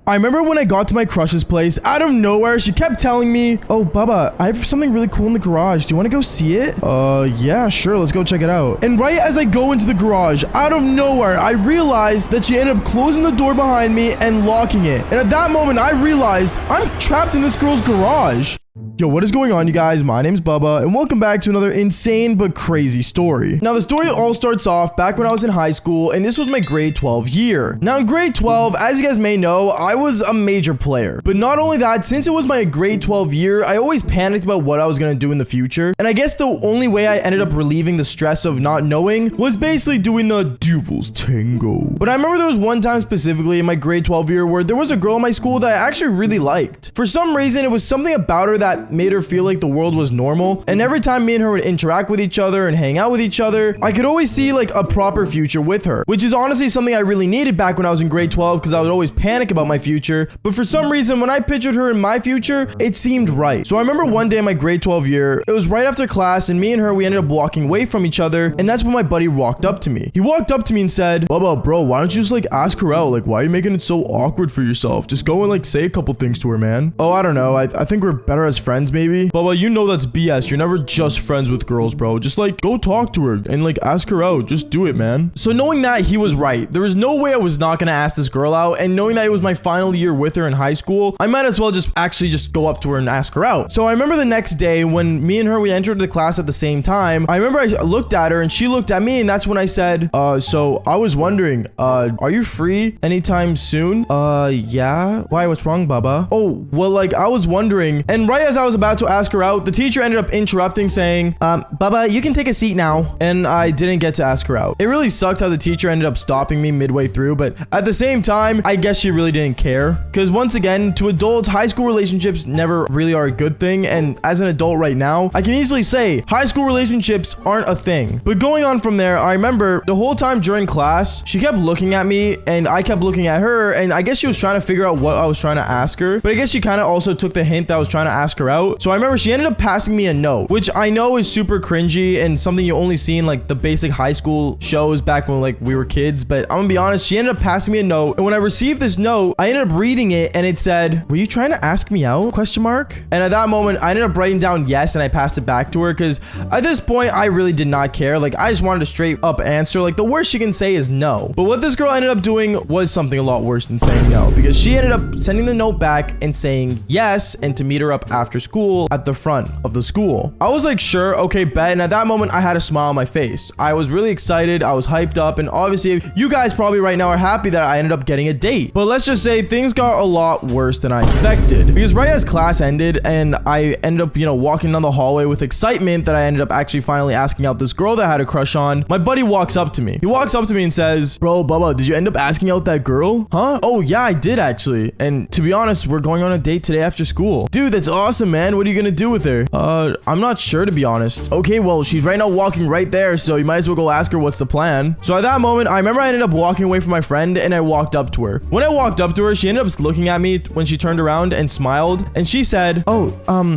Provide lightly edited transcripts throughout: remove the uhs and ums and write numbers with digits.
I remember when I got to my crush's place, out of nowhere, she kept telling me, oh, Bubba, I have something really cool in the garage. Do you want to go see it? Yeah, sure. Let's go check it out. And right as I go into the garage, out of nowhere, I realized that she ended up closing the door behind me and locking it. And at that moment, I realized I'm trapped in this girl's garage. Yo, what is going on, you guys? My name's Bubba, and welcome back to another insane but crazy story. Now, the story all starts off back when I was in high school, and this was my grade 12 year. Now, in grade 12, as you guys may know, I was a major player. But not only that, since it was my grade 12 year, I always panicked about what I was gonna do in the future. And I guess the only way I ended up relieving the stress of not knowing was basically doing the Devil's Tango. But I remember there was one time specifically in my grade 12 year where there was a girl in my school that I actually really liked. For some reason, it was something about her that made her feel like the world was normal, and every time me and her would interact with each other and hang out with each other, I could always see like a proper future with her, which is honestly something I really needed back when I was in grade 12 because I would always panic about my future. But for some reason, when I pictured her in my future, it seemed right. So I remember one day in my grade 12 year, it was right after class, and me and her, we ended up walking away from each other, and that's when my buddy walked up to me. He walked up to me and said, Bubba, bro, why don't you just like ask her out? Like, why are you making it so awkward for yourself? Just go and like say a couple things to her, man. Oh, I don't know. I think we're better as friends, maybe. Bubba, you know that's BS. You're never just friends with girls, bro. Just like go talk to her and like ask her out. Just do it, man. So knowing that he was right, there was no way I was not gonna ask this girl out, and knowing that it was my final year with her in high school, I might as well just go up to her and ask her out. So I remember the next day when me and her, we entered the class at the same time. I remember I looked at her and she looked at me, and that's when I said, so I was wondering, are you free anytime soon? Yeah. Why? What's wrong, Bubba? Oh, well, like I was wondering, and right as I was about to ask her out, the teacher ended up interrupting saying, Bubba, you can take a seat now. And I didn't get to ask her out. It really sucked how the teacher ended up stopping me midway through, but at the same time, I guess she really didn't care. Because once again, to adults, high school relationships never really are a good thing. And as an adult right now, I can easily say high school relationships aren't a thing. But going on from there, I remember the whole time during class, she kept looking at me and I kept looking at her. And I guess she was trying to figure out what I was trying to ask her. But I guess she kind of also took the hint that I was trying to ask her out. So I remember she ended up passing me a note, which I know is super cringy and something you only see in like the basic high school shows back when like we were kids. But I'm gonna be honest, she ended up passing me a note, and when I received this note, I ended up reading it, and it said, "Were you trying to ask me out?" Question mark. And at that moment, I ended up writing down yes, and I passed it back to her because at this point, I really did not care. Like I just wanted a straight up answer. Like the worst she can say is no. But what this girl ended up doing was something a lot worse than saying no, because she ended up sending the note back and saying yes, and to meet her up after school at the front of the school. I was like, sure, okay, bet. And at that moment, I had a smile on my face. I was really excited. I was hyped up. And obviously, you guys probably right now are happy that I ended up getting a date. But let's just say things got a lot worse than I expected. Because right as class ended and I ended up, walking down the hallway with excitement that I ended up actually finally asking out this girl that I had a crush on, my buddy walks up to me. He walks up to me and says, bro, Bubba, did you end up asking out that girl? Huh? Oh, yeah, I did actually. And to be honest, we're going on a date today after school. Dude, that's awesome, man. What are you gonna do with her? I'm not sure, to be honest. Okay, well, she's right now walking right there, so you might as well go ask her what's the plan. So at that moment, I remember I ended up walking away from my friend, and I walked up to her. When I walked up to her, she ended up looking at me when she turned around and smiled, and she said,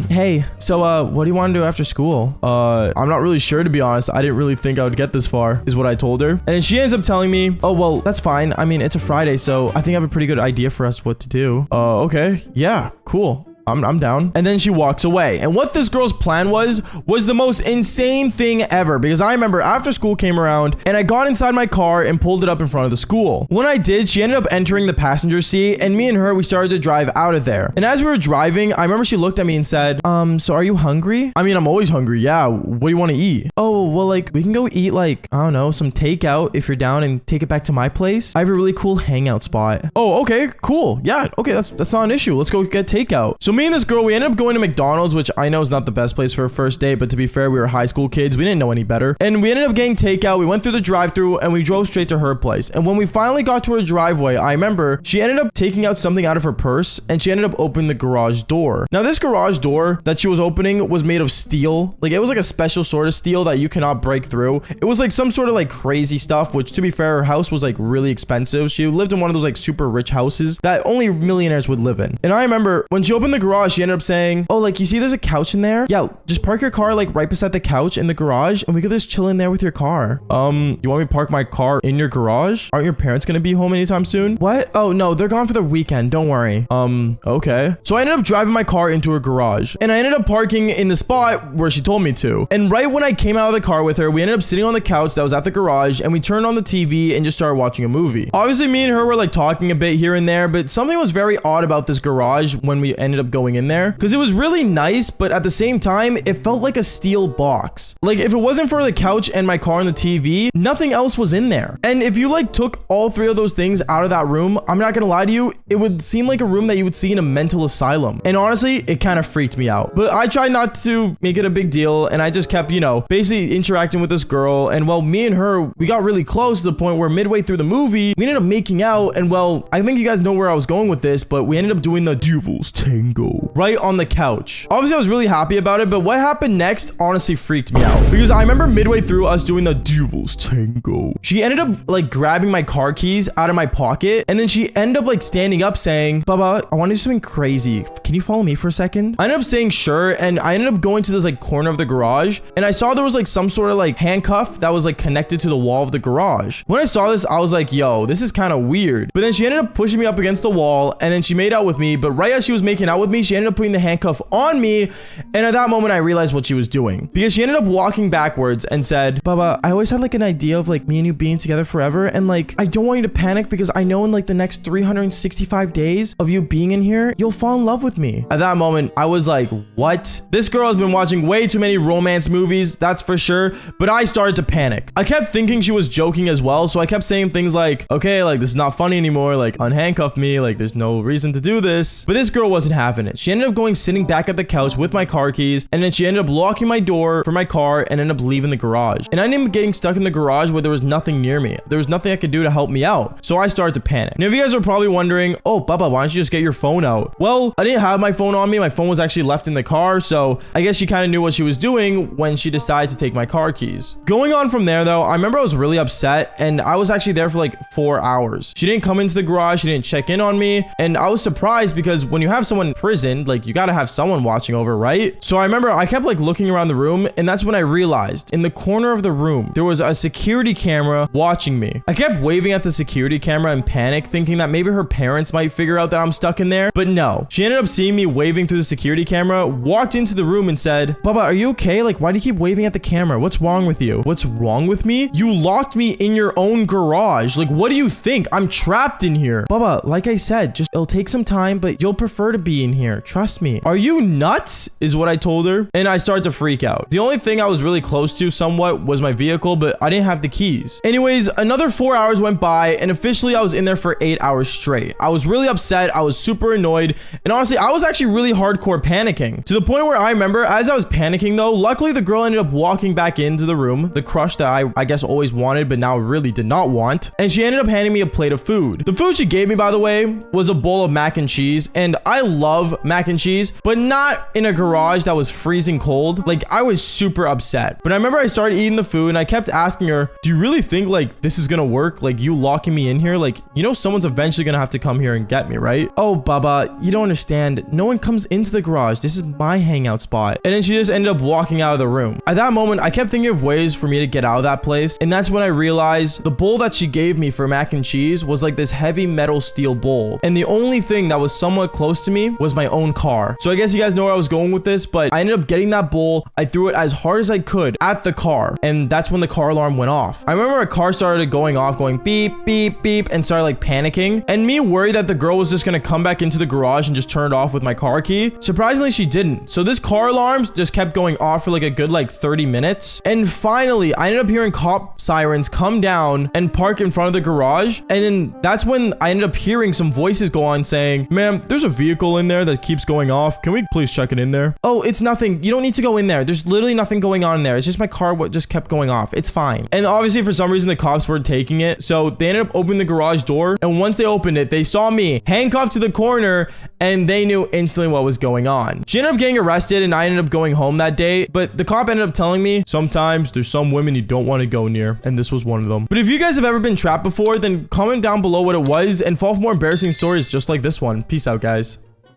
hey, so what do you want to do after school? I'm not really sure, to be honest. I didn't really think I would get this far, is what I told her. And then she ends up telling me, oh, well, that's fine. I mean, it's a Friday, so I think I have a pretty good idea for us what to do. Okay, yeah, cool. I'm down. And then she walks away. And what this girl's plan was the most insane thing ever, because I remember after school came around and I got inside my car and pulled it up in front of the school. When I did, she ended up entering the passenger seat, and me and her, we started to drive out of there. And as we were driving, I remember she looked at me and said, so are you hungry? I mean, I'm always hungry. Yeah. What do you want to eat? Oh, well, like we can go eat like, I don't know, some takeout if you're down, and take it back to my place. I have a really cool hangout spot. Oh, okay, cool. Yeah. Okay. That's not an issue. Let's go get takeout. So me and this girl, we ended up going to McDonald's, which I know is not the best place for a first date, but to be fair, we were high school kids. We didn't know any better. And we ended up getting takeout. We went through the drive-thru and we drove straight to her place. And when we finally got to her driveway, I remember she ended up taking out something out of her purse, and she ended up opening the garage door. Now, this garage door that she was opening was made of steel. Like, it was like a special sort of steel that you cannot break through. It was like some sort of like crazy stuff, which to be fair, her house was like really expensive. She lived in one of those like super rich houses that only millionaires would live in. And I remember when she opened the garage, she ended up saying, oh, like, you see there's a couch in there? Yeah, just park your car like right beside the couch in the garage and we could just chill in there with your car. You want me to park my car in your garage? Aren't your parents gonna be home anytime soon? What? Oh, no, they're gone for the weekend. Don't worry. Okay. So I ended up driving my car into her garage and I ended up parking in the spot where she told me to. And right when I came out of the car with her, we ended up sitting on the couch that was at the garage and we turned on the TV and just started watching a movie. Obviously, me and her were like talking a bit here and there, but something was very odd about this garage when we ended up going in there because it was really nice, but at the same time, it felt like a steel box. Like if it wasn't for the couch and my car and the TV, nothing else was in there. And if you like took all three of those things out of that room, I'm not gonna lie to you, it would seem like a room that you would see in a mental asylum. And honestly, it kind of freaked me out. But I tried not to make it a big deal and I just kept, you know, basically interacting with this girl. And well, me and her, we got really close to the point where midway through the movie, we ended up making out. And well, I think you guys know where I was going with this, but we ended up doing the Devil's Tango right on the couch. Obviously, I was really happy about it, but what happened next honestly freaked me out because I remember midway through us doing the Devil's Tango, she ended up like grabbing my car keys out of my pocket and then she ended up like standing up saying, Baba, I want to do something crazy. Can you follow me for a second? I ended up saying sure, and I ended up going to this like corner of the garage and I saw there was like some sort of like handcuff that was like connected to the wall of the garage. When I saw this, I was like, yo, this is kind of weird. But then she ended up pushing me up against the wall and then she made out with me. But right as she was making out with me, she ended up putting the handcuff on me. And at that moment, I realized what she was doing because she ended up walking backwards and said, Baba, I always had like an idea of like me and you being together forever. And like, I don't want you to panic because I know in like the next 365 days of you being in here, you'll fall in love with me. At that moment, I was like, what? This girl has been watching way too many romance movies, that's for sure. But I started to panic. I kept thinking she was joking as well. So I kept saying things like, okay, like this is not funny anymore. Like unhandcuff me. Like there's no reason to do this. But this girl wasn't having it. She ended up going sitting back at the couch with my car keys. And then she ended up locking my door for my car and ended up leaving the garage. And I ended up getting stuck in the garage where there was nothing near me. There was nothing I could do to help me out. So I started to panic. Now, if you guys are probably wondering, oh, Baba, why don't you just get your phone out? Well, I didn't have my phone on me. My phone was actually left in the car. So I guess she kind of knew what she was doing when she decided to take my car keys. Going on from there, though, I remember I was really upset and I was actually there for like 4 hours. She didn't come into the garage. She didn't check in on me. And I was surprised because when you have someone imprisoned, like you got to have someone watching over, right? So I remember I kept like looking around the room and that's when I realized in the corner of the room, there was a security camera watching me. I kept waving at the security camera in panic, thinking that maybe her parents might figure out that I'm stuck in there. But no, she ended up seeing me waving through the security camera, walked into the room and said, Baba, are you okay? Like, why do you keep waving at the camera? What's wrong with you? What's wrong with me? You locked me in your own garage. Like, what do you think? I'm trapped in here. Baba, like I said, just it'll take some time, but you'll prefer to be in here. Trust me. Are you nuts? Is what I told her. And I started to freak out. The only thing I was really close to somewhat was my vehicle, but I didn't have the keys. Anyways, another 4 hours went by and officially I was in there for 8 hours straight. I was really upset. I was super annoyed. And honestly, I was actually really hardcore panicking to the point where I remember as I was panicking though, luckily the girl ended up walking back into the room, the crush that I guess always wanted, but now really did not want. And she ended up handing me a plate of food. The food she gave me, by the way, was a bowl of mac and cheese. And I love mac and cheese, but not in a garage that was freezing cold. Like I was super upset. But I remember I started eating the food and I kept asking her, do you really think like this is gonna work? Like you locking me in here? Like, you know, someone's eventually gonna have to come here and get me, right? Oh, Baba, you don't understand. No one comes into the garage. This is my hangout spot. And then she just ended up walking out of the room. At that moment, I kept thinking of ways for me to get out of that place. And that's when I realized the bowl that she gave me for mac and cheese was like this heavy metal steel bowl. And the only thing that was somewhat close to me was my own car. So I guess you guys know where I was going with this, but I ended up getting that bowl. I threw it as hard as I could at the car. And that's when the car alarm went off. I remember a car started going off, going beep, beep, beep, and started like panicking. And me worried that the girl was just gonna come back into the garage and just turn it off with my car key. Surprisingly, she didn't. So this car alarms just kept going off for like a good like 30 minutes. And finally, I ended up hearing cop sirens come down and park in front of the garage. And then that's when I ended up hearing some voices go on saying, ma'am, there's a vehicle in there that keeps going off. Can we please check it in there? Oh, it's nothing. You don't need to go in there. There's literally nothing going on in there. It's just my car what just kept going off. It's fine. And obviously for some reason the cops weren't taking it. So they ended up opening the garage door. And once they opened it, they saw me handcuffed to the corner and they knew instantly what was going on. She ended up getting arrested and I ended up going home that day. But the cop ended up telling me sometimes there's some women you don't want to go near. And this was one of them. But if you guys have ever been trapped before, then comment down below what it was and follow for more embarrassing stories just like this one. Peace out, guys.